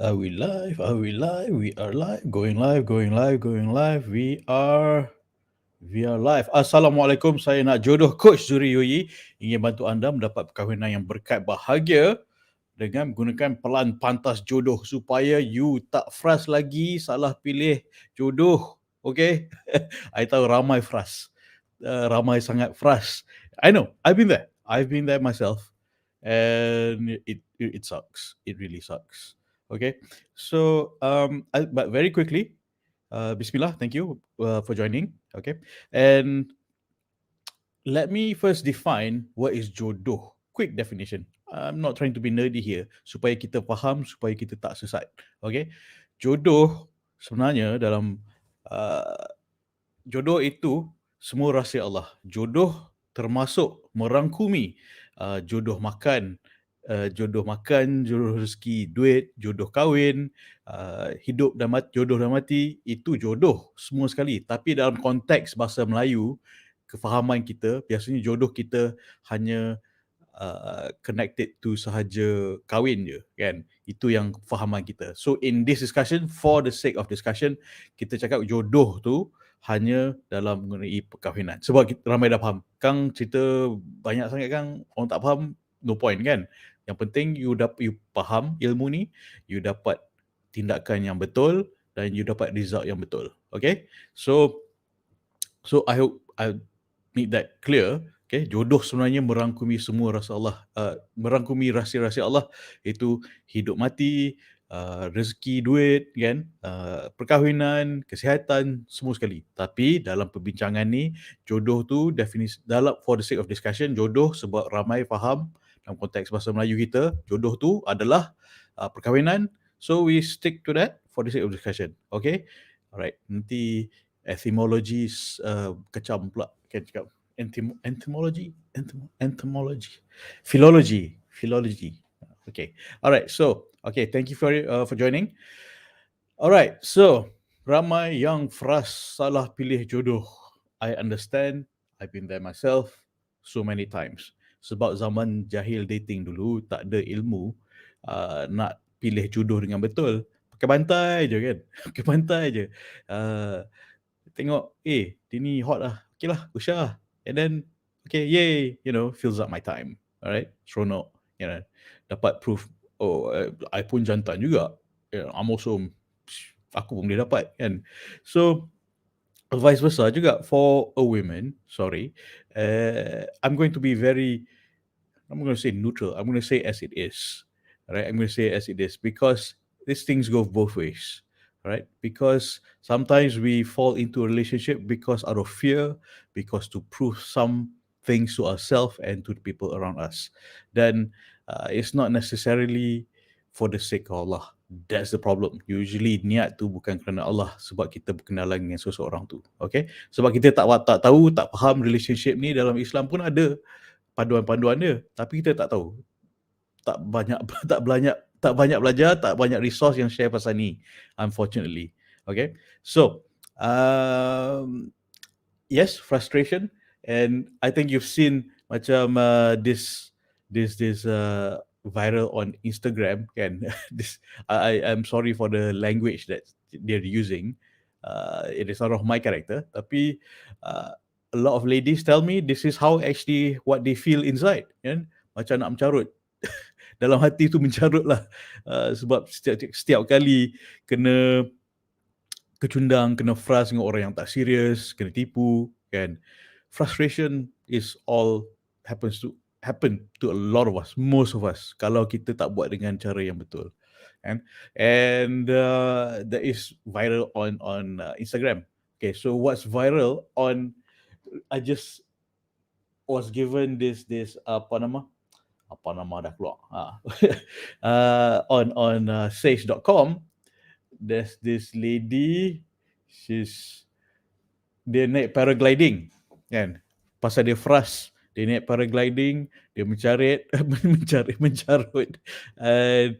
Are we live? Are we live? We are live. Going live, going live, going live. We are live. Assalamualaikum. Saya NakJodoh Coach Zuri Yoyi ingin bantu anda mendapat perkahwinan yang berkat bahagia dengan menggunakan pelan pantas jodoh supaya you tak frust lagi salah pilih jodoh. Okay? I tahu ramai frust. Ramai sangat frust. I know. I've been there. I've been there myself. And it sucks. It really sucks. Okay, so but very quickly, Bismillah, thank you for joining. Okay, and let me first define what is jodoh. Quick definition. I'm not trying to be nerdy here, supaya kita faham, supaya kita tak sesat. Okay, jodoh sebenarnya dalam uh, jodoh itu semua rahsia Allah. Jodoh termasuk merangkumi jodoh makan, jodoh rezeki, duit, jodoh kahwin, hidup dan mati, jodoh dan mati, itu jodoh semua sekali. Tapi dalam konteks bahasa Melayu, kefahaman kita, biasanya jodoh kita hanya connected to sahaja kahwin je, kan? Itu yang fahaman kita. So in this discussion, for the sake of discussion, kita cakap jodoh tu hanya dalam mengenai perkahwinan. Sebab ramai dah faham. Kang cerita banyak sangat kan, orang tak faham, no point kan. Yang penting you faham ilmu ni, you dapat tindakan yang betul dan you dapat result yang betul. Okay? So I hope I make that clear. Okay, jodoh sebenarnya merangkumi semua rahsia Allah, merangkumi rahsia-rahsia Allah, itu hidup mati, rezeki, duit, kan, perkahwinan, kesihatan, semua sekali. Tapi dalam perbincangan ni, jodoh tu definisi dalam for the sake of discussion, jodoh sebab ramai faham dalam konteks bahasa Melayu kita, jodoh tu adalah perkahwinan. So we stick to that for the sake of discussion. Okay, alright. Nanti etymology kecam pula kan cakap. Entomology, philology. Okay, all right. So, okay, thank you for joining. All right, so ramai yang frust salah pilih jodoh. I understand. I've been there myself so many times. Sebab zaman jahil dating dulu tak ada ilmu nak pilih jodoh dengan betul. Pakai bantai je kan. Pakai bantai je. Tengok, dia ni hot lah. Okay lah, usah lah. And then, okay, yay, fills up my time. Alright, seronok. Dapat proof, I pun jantan juga. I'm also, aku pun boleh dapat kan. So, vice versa juga for a woman, sorry. I'm going to be I'm going to say neutral. I'm going to say as it is. Right? I'm going to say as it is because these things go both ways. Right? Because sometimes we fall into a relationship because out of fear, because to prove some things to ourselves and to the people around us. Then it's not necessarily for the sake of Allah. That's the problem. Usually niat tu bukan kerana Allah sebab kita berkenalan dengan seseorang tu. Okay? Sebab kita tak tahu, tak faham relationship ni dalam Islam pun ada panduan-panduan dia, tapi kita tak tahu. Tak banyak belajar, tak banyak resource yang share pasal ni, unfortunately. Okay, so yes, frustration, and I think you've seen macam this viral on Instagram kan. I'm sorry for the language that they're using. It is not of my character, tapi a lot of ladies tell me this is how actually what they feel inside, kan? Macam nak mencarut. Dalam hati tu mencarut lah. Sebab setiap kali kena kecundang, kena frust dengan orang yang tak serius, kena tipu, kan. Frustration is all happen to a lot of us, most of us, kalau kita tak buat dengan cara yang betul. And that is viral on Instagram. Okay, so what's viral on, I just was given this apa nama dah keluar. On sage.com, there's this lady, dia naik paragliding kan. Pasal dia frust, dia naik paragliding, dia mencarut and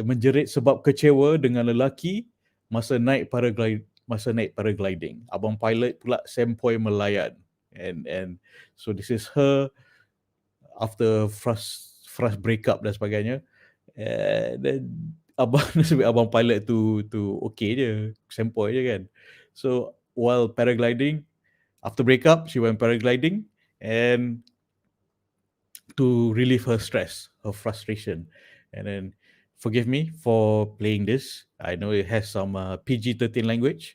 menjerit sebab kecewa dengan lelaki masa naik paragliding. Abang pilot pula sempoi melayan. And so this is her after frust breakup dan sebagainya. Then abang nasib baik abang pilot tu okay je, sempoi je kan. So while paragliding, after breakup, she went paragliding and to relieve her stress, her frustration. And then forgive me for playing this. I know it has some PG-13 language.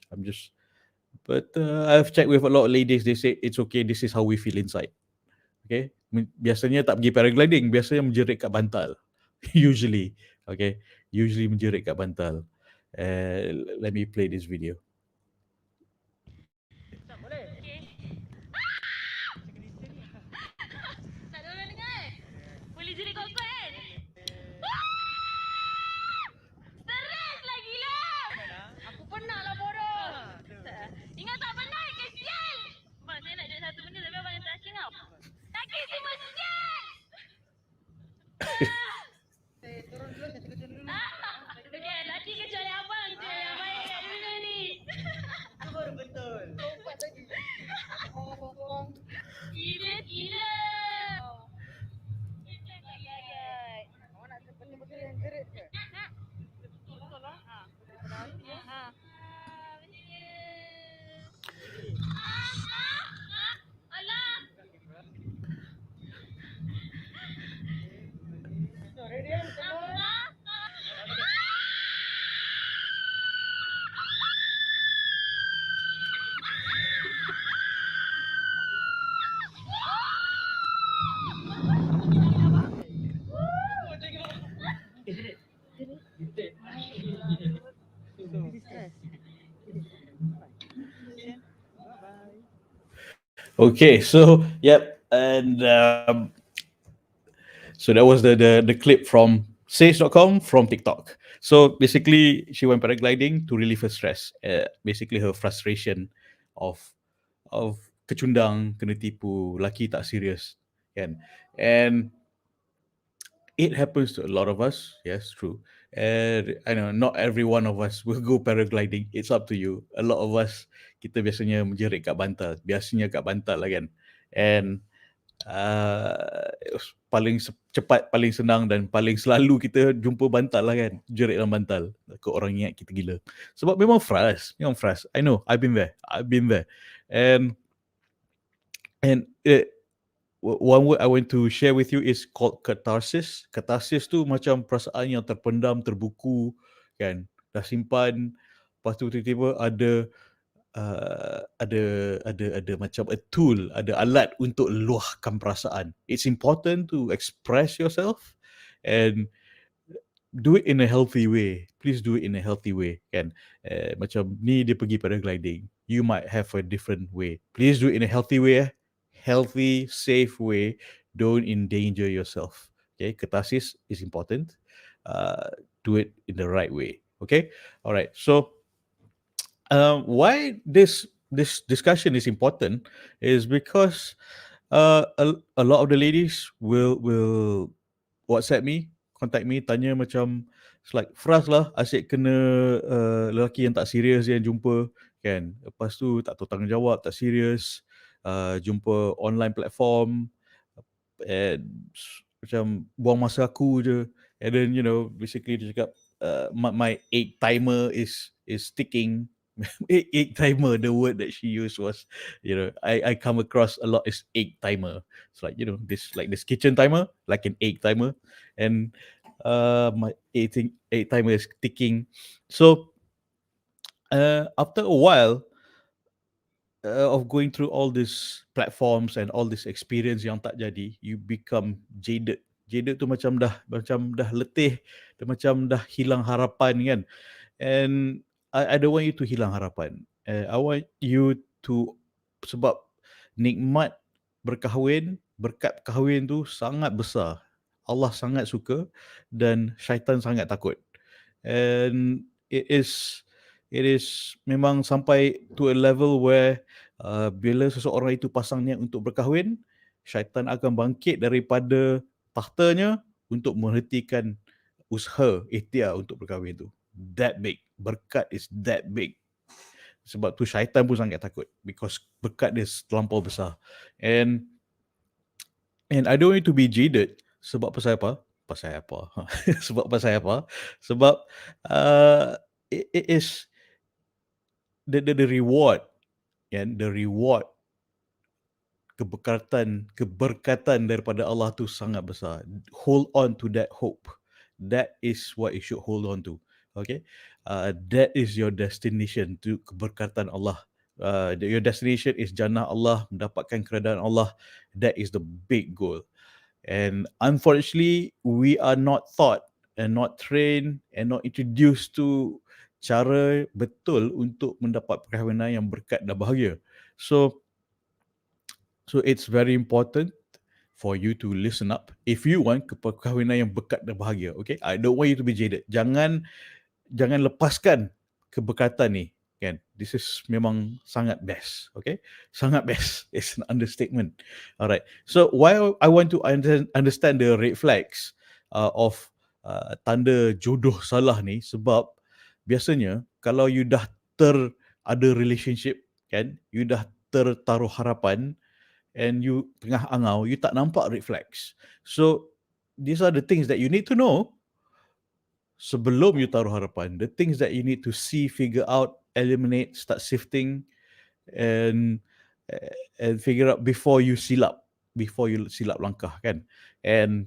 But I've checked with a lot of ladies. They say it's okay. This is how we feel inside. Okay. Biasanya tak pergi paragliding. Biasanya menjerit kat bantal. Usually. Okay. Usually menjerit kat bantal. Let me play this video. Okay, so yep, and so that was the clip from sage.com from TikTok. So basically, she went paragliding to relieve her stress. Basically, her frustration of kecundang, kena tipu, laki tak serius, kan? And it happens to a lot of us. Yes, true. And I know not every one of us will go paragliding. It's up to you. A lot of us, kita biasanya menjerit kat bantal. Biasanya kat bantal lah kan. And paling cepat, paling senang dan paling selalu kita jumpa bantal lah kan. Jerit dalam bantal. Takut orang ingat kita gila. Sebab memang frust. I know, I've been there. And one word I want to share with you is called catharsis. Catharsis tu macam perasaan yang terpendam, terbuku, kan? Dah simpan, lepas tu tiba-tiba ada macam a tool, ada alat untuk luahkan perasaan. It's important to express yourself and do it in a healthy way. Please do it in a healthy way, kan? Macam ni dia pergi paragliding. You might have a different way. Please do it in a healthy way. Healthy, safe way. Don't endanger yourself. Okay, catharsis is important. Do it in the right way. Okay, all right. So, why this discussion is important is because a lot of the ladies will WhatsApp me, contact me, tanya macam it's like frust lah, asyik kena lelaki yang tak serius yang jumpa kan. Lepas tu tak tahu tanggungjawab, tak serius, jumpa online platform and macam buang masa aku je. And then basically dia cakap my egg timer is ticking. Egg timer, the word that she used was, I come across a lot is egg timer. It's like, this kitchen timer, like an egg timer. And my egg timer is ticking. So after a while of going through all these platforms and all this experience yang tak jadi, you become jaded. Jaded tu macam dah letih, macam dah hilang harapan kan. And I don't want you to hilang harapan. I want you to, sebab nikmat berkahwin, berkat kahwin tu sangat besar. Allah sangat suka dan syaitan sangat takut. And it is memang sampai to a level where bila seseorang itu pasang niat untuk berkahwin, syaitan akan bangkit daripada tahtanya untuk menghentikan usaha ikhtiar untuk berkahwin tu. That big. Berkat is that big. Sebab tu syaitan pun sangat takut because berkat dia terlampau besar. And I don't want you to be jaded sebab pasal apa? pasal apa? Sebab pasal apa? Sebab it is the reward, kan? The reward, keberkatan daripada Allah tu sangat besar. Hold on to that hope. That is what you should hold on to. Okay, that is your destination, to keberkatan Allah. Your destination is jannah Allah, mendapatkan keredaan Allah. That is the big goal. And unfortunately, we are not taught and not trained and not introduced to cara betul untuk mendapat perkahwinan yang berkat dan bahagia. So it's very important for you to listen up if you want perkahwinan yang berkat dan bahagia. Okay, I don't want you to be jaded. Jangan lepaskan keberkatan ni, kan? This is memang sangat best. Okay, sangat best. It's an understatement. Alright, so why I want to understand the red flags of tanda jodoh salah ni, sebab biasanya kalau you dah ada relationship, kan, you dah tertaruh harapan and you tengah angau, you tak nampak red flags. So these are the things that you need to know sebelum you taruh harapan. The things that you need to see, figure out, eliminate, start sifting, and figure out before you silap langkah, kan. And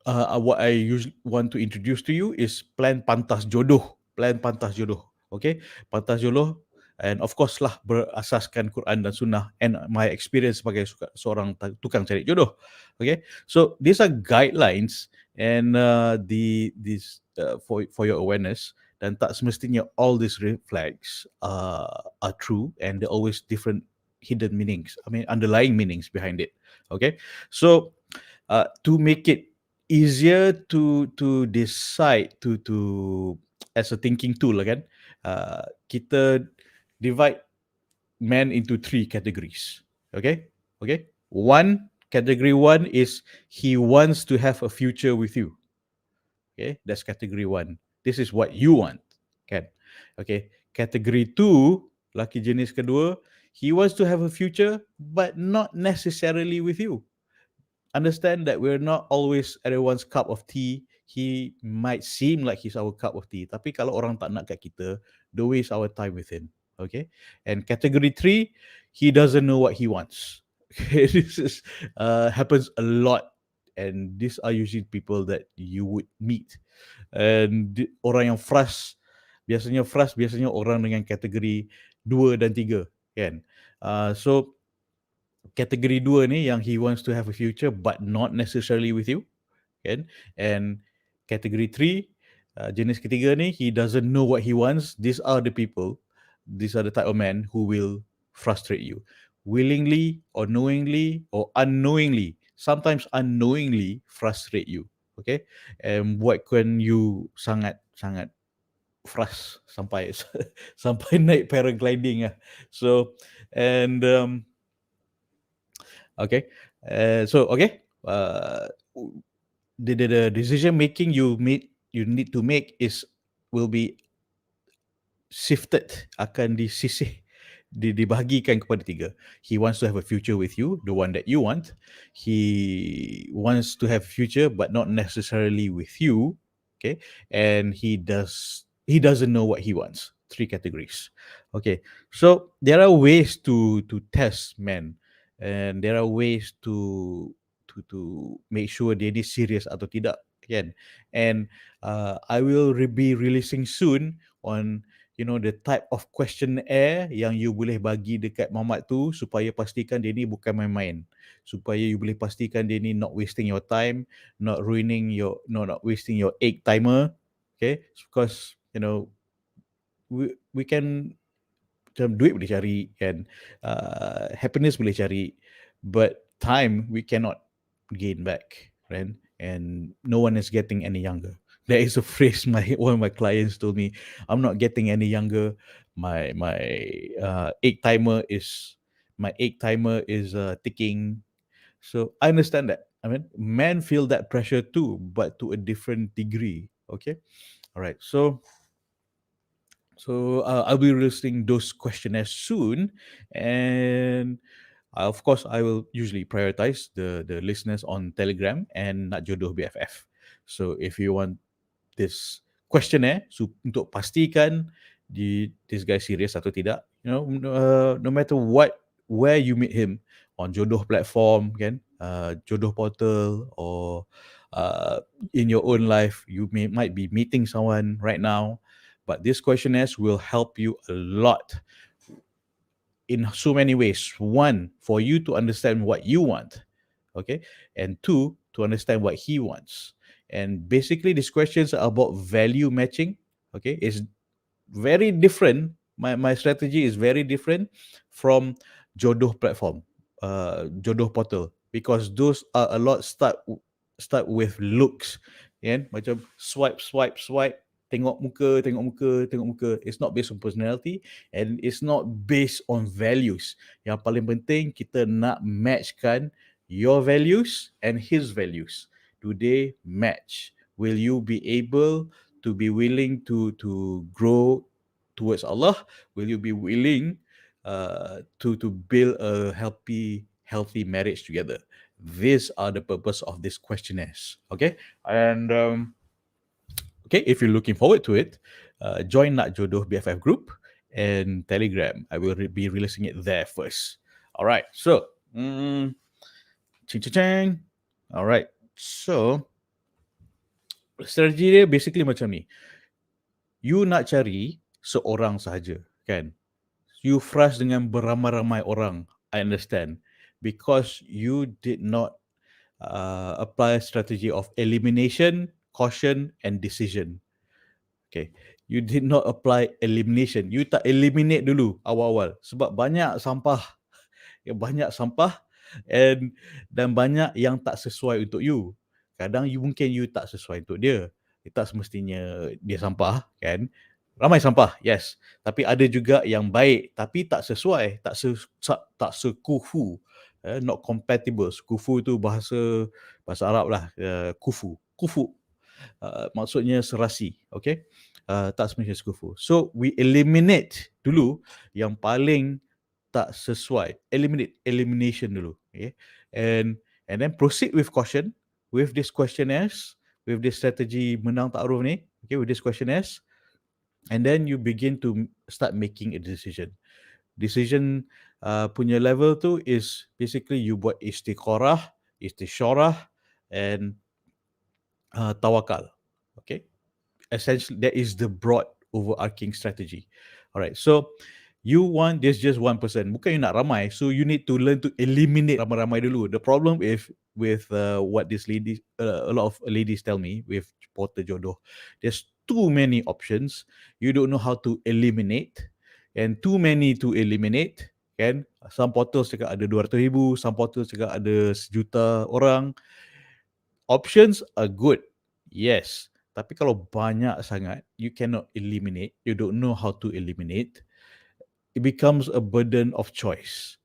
what I usually want to introduce to you is plan pantas jodoh. Okay, pantas jodoh. And of course lah, berasaskan Quran dan Sunnah and my experience sebagai seorang tukang cari jodoh. Okay, so these are guidelines and for your awareness, dan tak semestinya all these red flags are true, and there are always different hidden meanings. I mean, underlying meanings behind it. Okay, so to make it easier to decide, to as a thinking tool, kan, kita divide men into 3 categories. Okay? Category 1 is he wants to have a future with you. Okay? That's category 1. This is what you want. Kan? Okay? Category 2, laki jenis kedua, he wants to have a future but not necessarily with you. Understand that we're not always everyone's cup of tea. He might seem like he's our cup of tea, tapi kalau orang tak nak kat kita, don't waste our time with him. Okay? And category 3, he doesn't know what he wants. Okay, this is happens a lot, and these are usually people that you would meet. And orang yang biasanya orang dengan kategori 2 dan 3, kan. So kategori 2 ni yang he wants to have a future but not necessarily with you, kan. And kategori 3, jenis ketiga ni, he doesn't know what he wants. These are the type of men who will frustrate you willingly or knowingly or unknowingly, sometimes unknowingly frustrate you. Okay, and buatkan you sangat sampai sampai naik paragliding lah. So and okay, the decision making you need to make will be shifted, akan dibahagikan kepada 3. He wants to have a future with you, the one that you want. He wants to have future but not necessarily with you. Okay, and he doesn't know what he wants. 3 categories. Okay, so there are ways to test men, and there are ways to make sure dia ni serious atau tidak, kan. And I will be releasing soon on the type of questionnaire yang you boleh bagi dekat Mamat tu, supaya pastikan dia ni bukan main-main, supaya you boleh pastikan dia ni not wasting your time, not wasting your egg timer. Okay, because we can, macam duit boleh cari, kan, happiness boleh cari, but time we cannot gain back, right? And no one is getting any younger. There is a phrase one of my clients told me, I'm not getting any younger. My egg timer is ticking. So I understand that. I mean, men feel that pressure too, but to a different degree. Okay, all right. So I'll be releasing those questionnaires soon, and Of course, I will usually prioritize the listeners on Telegram and NakJodoh BFF. So if you want this questionnaire untuk pastikan this guy serious atau tidak, no matter where you meet him on Jodoh platform, kan, Jodoh portal, or in your own life, you might be meeting someone right now, but these questionnaires will help you a lot in so many ways. One, for you to understand what you want, okay, and two, to understand what he wants. And basically, these questions are about value matching. Okay, it's very different. My strategy is very different from Jodoh platform, Jodoh portal, because those are a lot start with looks, kan? Macam swipe, tengok muka, tengok muka, tengok muka. It's not based on personality and it's not based on values. Yang paling penting kita nak matchkan your values and his values. Do they match? Will you be able to be willing to grow towards Allah? Will you be willing to build a healthy marriage together? These are the purpose of this questionnaires. Okay, and okay, if you're looking forward to it, join NakJodoh BFF Group and Telegram. I will be releasing it there first. All right, so ching. All right, so strategi dia basically macam ni. You nak cari seorang sahaja, kan? You frust dengan beramai-ramai orang, I understand, because you did not apply strategy of elimination, caution, and decision. Okay, you did not apply elimination. You tak eliminate dulu awal-awal sebab banyak sampah, dan banyak yang tak sesuai untuk you. Kadang mungkin you tak sesuai untuk dia. Tak semestinya dia sampah, kan? Ramai sampah, yes. Tapi ada juga yang baik tapi tak sesuai, tak sekufu, not compatible. Kufu tu bahasa Arab lah, kufu. Maksudnya serasi, okay? Tak semestinya sekufu. So we eliminate dulu yang paling tak sesuai. Elimination dulu, okay? And then proceed with caution with this questionnaires, with this strategy menang takruf ni, okay, with this questionnaires. And then you begin to start making a decision. Decision punya level tu is basically you buat istisyarah, and tawakal. Okay, essentially that is the broad overarching strategy. Alright, so you want this just one person. Bukan you nak ramai, so you need to learn to eliminate ramai-ramai dulu. The problem is with what this lady, a lot of ladies tell me with portal jodoh, there's too many options. You don't know how to eliminate, and too many to eliminate, kan? Some portals cakap ada 200,000, some portals cakap ada 1,000,000 orang. Options are good, yes. Tapi kalau banyak sangat, you cannot eliminate. You don't know how to eliminate. It becomes a burden of choice.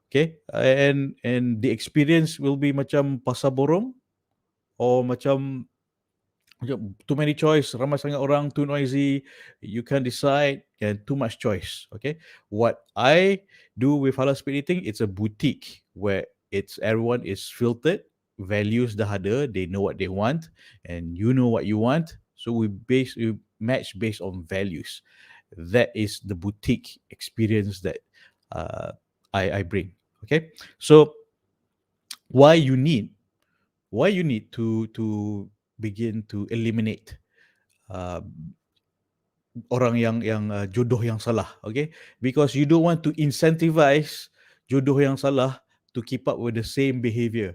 Okay, and the experience will be macam pasar borong, or macam too many choice, ramai sangat orang, too noisy, you can't decide, and too much choice. Okay, what I do with halal speed eating, it's a boutique where everyone is filtered, values dah ada, they know what they want, and you know what you want, so we match based on values. That is the boutique experience that I bring. Okay, so why you need to begin to eliminate orang yang jodoh yang salah, okay? Because you don't want to incentivize jodoh yang salah to keep up with the same behavior.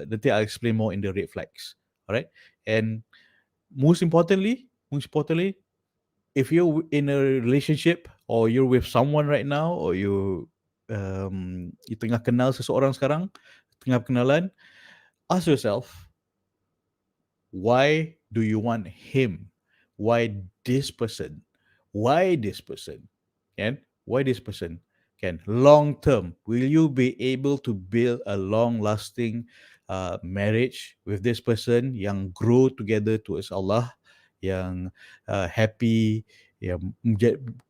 Nanti I'll explain more in the red flags. Alright, and most importantly, if you're in a relationship or you're with someone right now, or you tengah kenal seseorang sekarang, tengah kenalan, ask yourself, why do you want him? Why this person? Why this person? Kan? Why this person? Kan? Long term, will you be able to build a long-lasting marriage with this person yang grow together towards Allah, yang happy, yang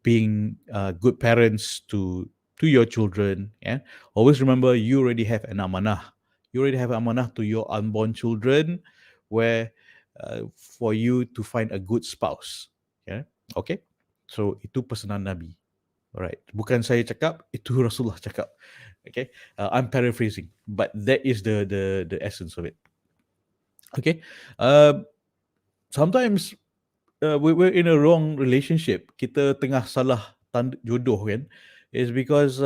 being good parents to to your children. Yeah, always remember you already have an amanah. You already have an amanah to your unborn children, where for you to find a good spouse. Yeah, okay. So itu pesanan Nabi. Alright, bukan saya cakap, itu Rasulullah cakap. Okay, I'm paraphrasing, but that is the essence of it. Okay, sometimes we're in a wrong relationship. Kita tengah salah tanda jodoh kan, is because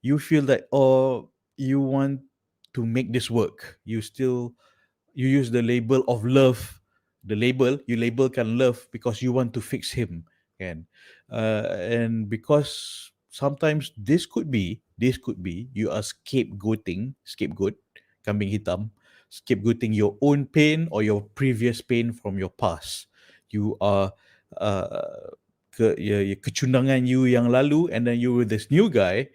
you feel that, oh, you want to make this work. You use the label of love. You labelkan love because you want to fix him, kan? And because sometimes this could be you are scapegoat, kambing hitam, scapegoating your own pain or your previous pain from your past. You are kecundangan you yang lalu, and then you with this new guy,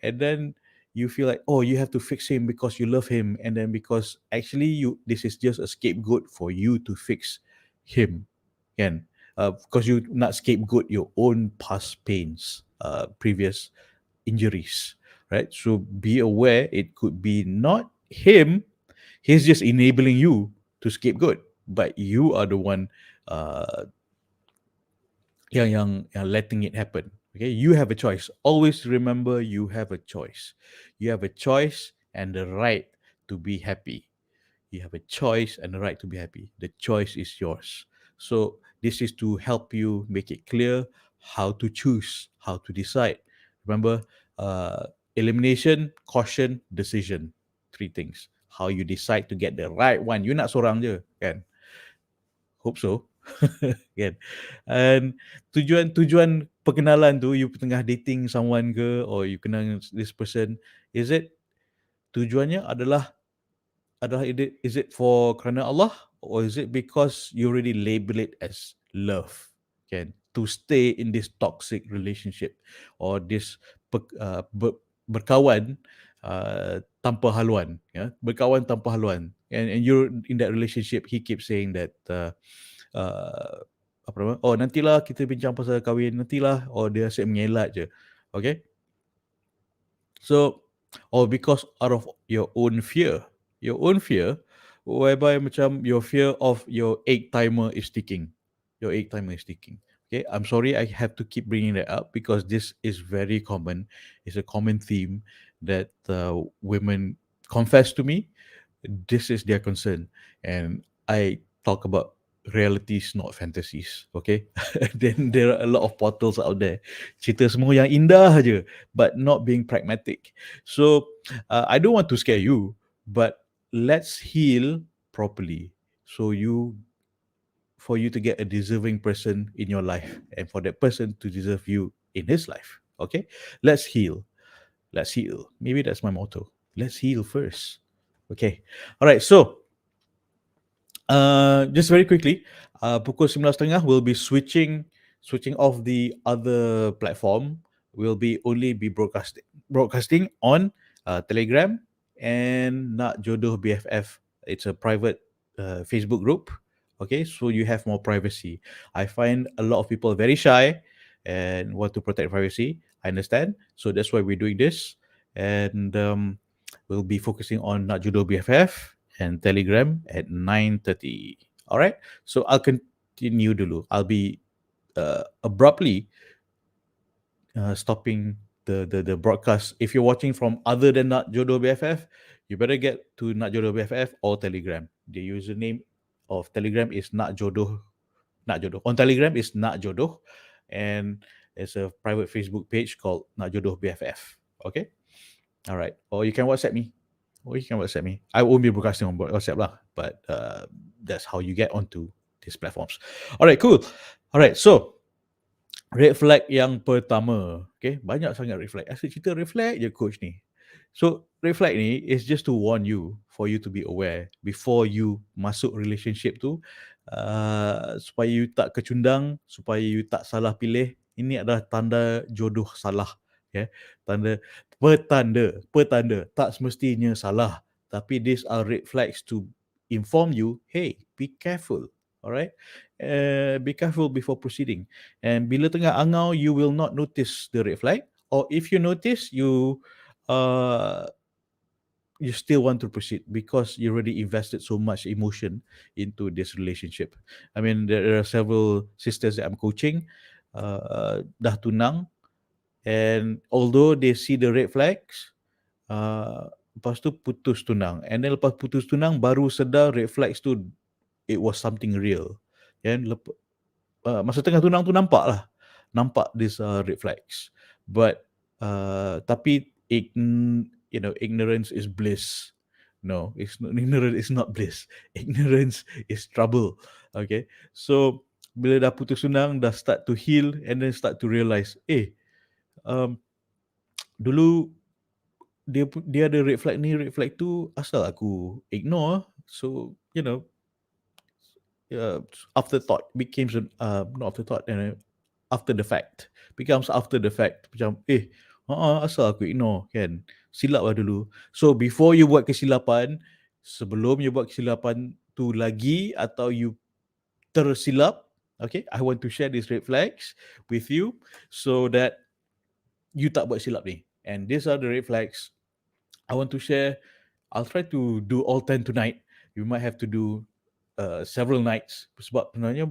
and then you feel like, oh, you have to fix him because you love him, and then because actually this is just a scapegoat for you to fix him, kan? Because you not scapegoat your own past pains, previous injuries, right? So be aware, it could be not him. He's just enabling you to scapegoat, but you are the one uh, yang letting it happen. Okay, you have a choice. Always remember, you have a choice. You have a choice and the right to be happy. You have a choice and the right to be happy. The choice is yours. So this is to help you make it clear how to choose, how to decide. Remember, elimination, caution, decision. Three things. How you decide to get the right one. You nak seorang je, kan? Hope so. Kan? And tujuan perkenalan tu, you tengah dating someone ke, or you kenal this person, is it tujuannya adalah is it for kerana Allah, or is it because you already label it as love, kan? To stay in this toxic relationship, or this berkawan tanpa haluan, ya, berkawan tanpa haluan, and you're in that relationship. He keeps saying that apa nama, oh, nantilah kita bincang pasal kahwin, nantilah, or dia asyik mengelak je. Okay, so, or because out of your own fear, whereby macam your fear of your egg timer is ticking. Okay, I'm sorry I have to keep bringing that up because this is very common. It's a common theme that women confess to me. This is their concern, and I talk about realities, not fantasies. Okay, then there are a lot of portals out there, cerita semua yang indah aja, but not being pragmatic. So I don't want to scare you, but let's heal properly, so for you to get a deserving person in your life, and for that person to deserve you in his life. Okay, let's heal. Maybe that's my motto. Let's heal first. Okay, all right. So just very quickly, pukul 11.30 we'll be switching off the other platform. We'll be only be broadcasting on Telegram and NakJodoh BFF. It's a private Facebook group. Okay, so you have more privacy. I find a lot of people very shy and want to protect privacy. I understand. So that's why we're doing this. And we'll be focusing on NakJodoh BFF and Telegram at 9:30. All right. So I'll continue dulu. I'll be abruptly stopping the broadcast. If you're watching from other than NakJodoh BFF, you better get to NakJodoh BFF or Telegram. The username of Telegram is NakJodoh. On Telegram is NakJodoh, and there's a private Facebook page called NakJodoh BFF. Okay. All right. Or you can WhatsApp me. I won't be broadcasting on WhatsApp lah, but that's how you get onto these platforms. All right, cool. All right, so red flag yang pertama. Okay, banyak sangat red flag. Asyik cerita red flag je coach ni. So red flag ni is just to warn you, for you to be aware before you masuk relationship tu, supaya you tak kecundang, supaya you tak salah pilih. Ini adalah tanda jodoh salah. Okay, petanda tak semestinya salah, tapi these are red flags to inform you, hey, be careful. Alright, be careful before proceeding. And bila tengah angau, you will not notice the red flag. or if you notice uh, you still want to proceed because you already invested so much emotion into this relationship. I mean, there are several sisters that I'm coaching, dah tunang, and although they see the red flags, lepas tu putus tunang. And then lepas putus tunang, baru sedar red flags tu, it was something real. Kan? Masa tengah tunang tu nampak this red flags. But tapi ignorance is bliss. No, ignorance is not bliss. Ignorance is trouble. Okay, so bila dah putus tunang, dah start to heal, and then start to realize, um, dulu dia ada red flag ni, red flag tu, asal aku ignore. So afterthought becomes not afterthought, after the fact, becomes after the fact, macam asal aku ignore, kan, silap lah dulu. So before you buat kesilapan, sebelum you buat kesilapan tu lagi, atau you tersilap, okay, I want to share these red flags with you so that you tak buat silap ni. And these are the red flags I want to share. I'll try to do all 10 tonight. You might have to do several nights, sebab sebenarnya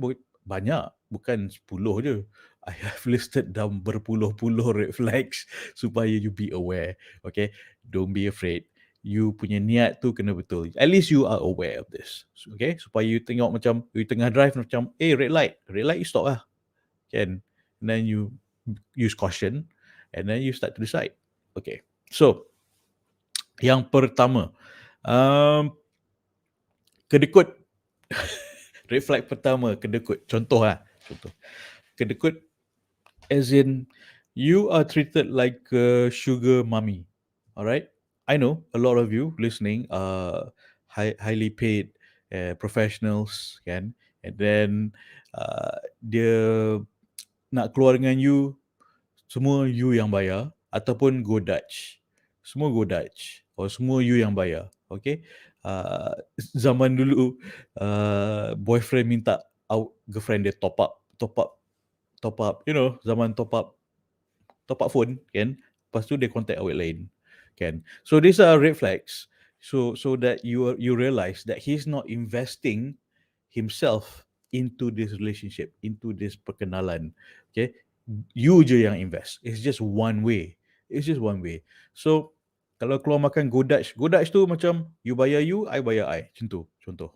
banyak, bukan 10 je. I have listed down berpuluh-puluh red flags supaya you be aware. Okay, don't be afraid. You punya niat tu kena betul. At least you are aware of this. Okay, supaya you tengok macam you tengah drive macam red light you stop lah, kan. And then you use caution, and then you start to decide. Okay, so yang pertama, kedekut. Red flag pertama, kedekut. Contoh. Kedekut as in you are treated like a sugar mommy. Alright? I know a lot of you listening are highly paid professionals, kan? And then dia nak keluar dengan you, semua you yang bayar, ataupun go Dutch. Semua go Dutch. Or semua you yang bayar. Okay? Zaman dulu, boyfriend minta girlfriend dia top up, zaman top up phone, kan? Lepas tu dia contact awak lain, kan? So these are red flags. So that you realize that he's not investing himself into this relationship, into this perkenalan. Okay, you je yang invest. It's just one way. So kalau keluar makan go Dutch tu macam you bayar you, I bayar I. Macam tu, contoh.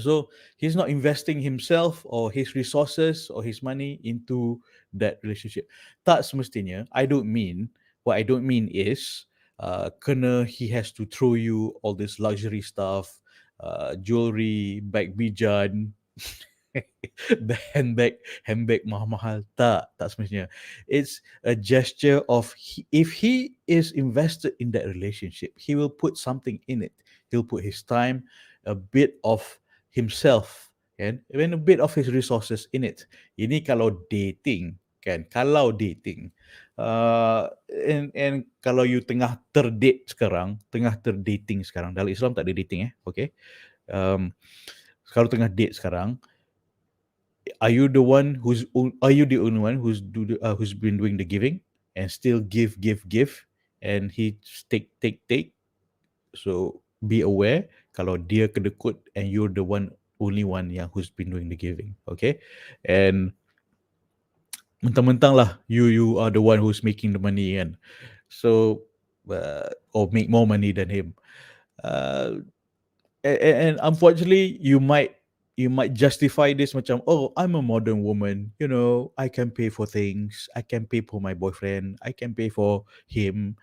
So he's not investing himself or his resources or his money into that relationship. Tak semestinya. What I don't mean is kena he has to throw you all this luxury stuff, jewelry, bag bijan, handbag mahal-mahal. Tak semestinya. It's a gesture of if he is invested in that relationship, he will put something in it. He'll put his time, a bit of himself, kan, and a bit of his resources in it. Ini kalau dating, kan, and kalau you tengah terdating sekarang, dalam Islam tak ada dating, okay. Kalau tengah date sekarang, are you the only one who's been doing the giving and still give, and he take? So be aware kalau dia kedekut and you're the only one yang who's been doing the giving, okay? And mentang-mentang lah you are the one who's making the money, kan? So or make more money than him. And unfortunately, you might justify this macam, I'm a modern woman, I can pay for things, I can pay for my boyfriend, I can pay for him.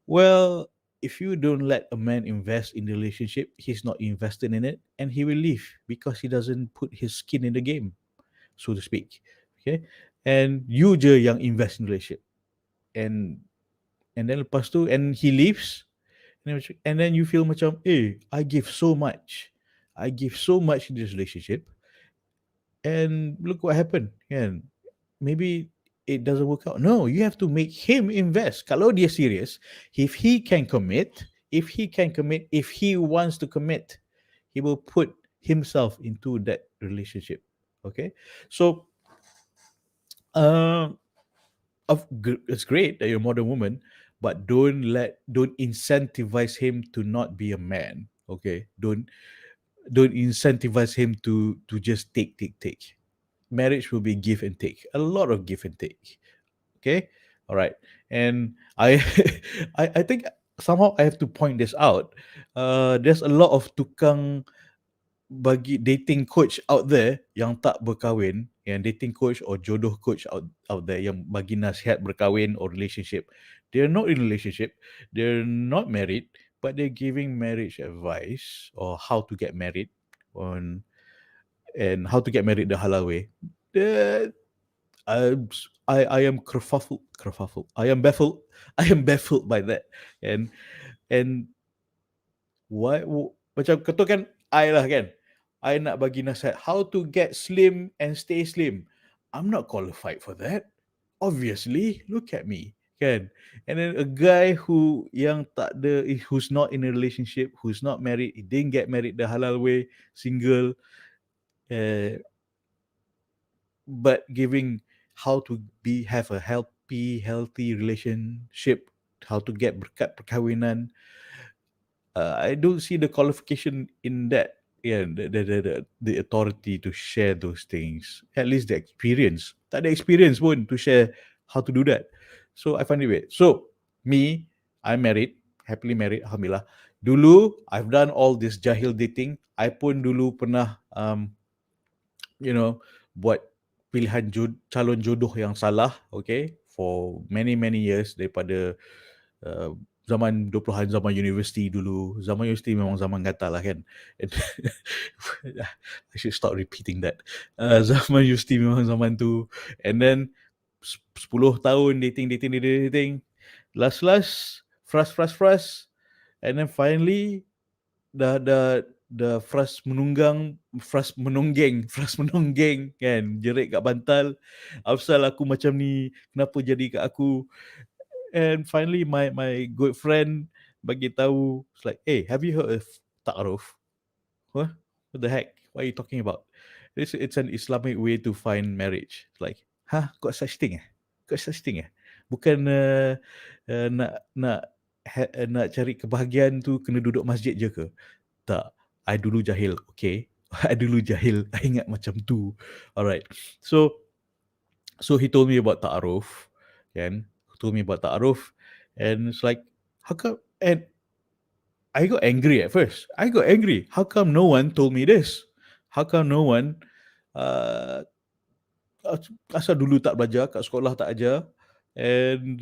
Well, if you don't let a man invest in the relationship, he's not invested in it, and he will leave because he doesn't put his skin in the game, so to speak. Okay, and you je yang invest in the relationship, and then lepas tu, and he leaves, and then you feel macam, I give so much in this relationship, and look what happened, kan? Maybe it doesn't work out. No, you have to make him invest. Kalau dia serious, if he wants to commit, he will put himself into that relationship. Okay, so It's great that you're a modern woman, but don't incentivize him to not be a man. Okay, don't incentivize him to just take. Marriage will be give and take, a lot of give and take. Okay, all right. And I I think somehow I have to point this out. There's a lot of tukang bagi dating coach out there yang tak berkahwin, yang dating coach or jodoh coach out there yang bagi nasihat berkahwin or relationship. They're not in a relationship, they're not married, but they're giving marriage advice or how to get married on and how to get married the halal way. The I am kerfuffled. I am baffled. I am baffled by that. And why macam kau tahu kan, I lah kan, I nak bagi nasihat how to get slim and stay slim. I'm not qualified for that. Obviously, look at me, kan? And then a guy who's not in a relationship, who's not married, he didn't get married the halal way, single, but giving how to have a healthy relationship, how to get berkat perkahwinan. I don't see the qualification in that. Yeah, the authority to share those things. At least the experience. Tak ada experience pun to share how to do that. So I find it weird. So me, I'm married, happily married, alhamdulillah. Dulu I've done all this jahil dating. I pun dulu pernah buat pilihan calon jodoh yang salah, okay, for many years, daripada zaman 20-an, zaman universiti dulu. Zaman universiti memang zaman gatal lah kan. I should stop repeating that. Zaman universiti memang zaman tu. And then 10 tahun dating. Last, frust. And then finally, dah frust menonggeng kan, jerit kat bantal. Apasal aku macam ni, kenapa jadi kat aku. And finally my good friend bagi tahu, it's like, hey, have you heard of ta'aruf? What the heck, what are you talking about? It's an Islamic way to find marriage. It's like, got such thing bukan nak cari kebahagiaan tu kena duduk masjid je ke? Tak, I dulu jahil, okay. I dulu jahil, I ingat macam tu. Alright, so he told me about ta'aruf, kan? And it's like, how come? And I got angry at first. How come no one told me this? How come no one asal dulu tak belajar, kat sekolah tak ajar. And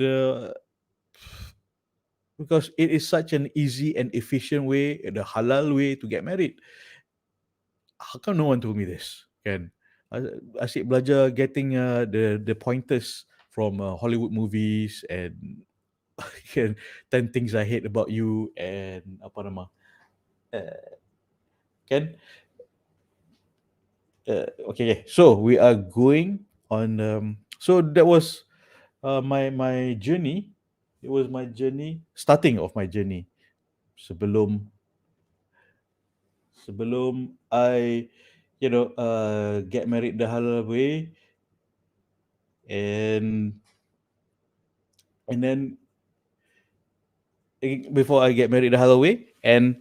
because it is such an easy and efficient way, the halal way to get married. How come no one told me this? Kan? Asyik belajar getting the pointers from Hollywood movies and 10 things I hate about you and apa nama. Kan? Okay. So we are going on. So that was my journey. It was my journey, starting of my journey. Sebelum I, get married the halal way, and then before I get married the halal way, and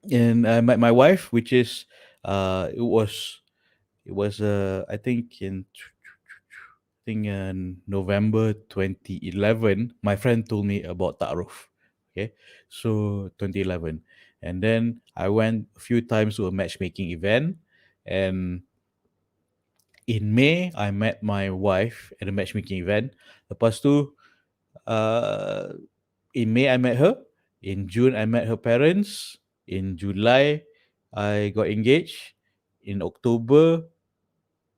I met my wife, which is it was I think in November 2011, my friend told me about ta'aruf. Okay, so 2011, and then I went a few times to a matchmaking event, and in May I met my wife at a matchmaking event. Lepas tu, in May I met her. In June I met her parents. In July I got engaged. In October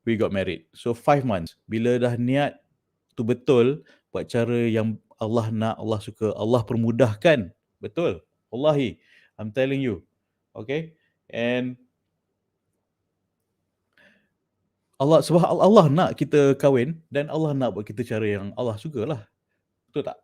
we got married. So 5 months. Bila dah niat tu betul, buat cara yang Allah nak, Allah suka, Allah permudahkan. Betul. Wallahi, I'm telling you. Okay? And sebab Allah nak kita kahwin, dan Allah nak buat kita cara yang Allah suka lah. Betul tak?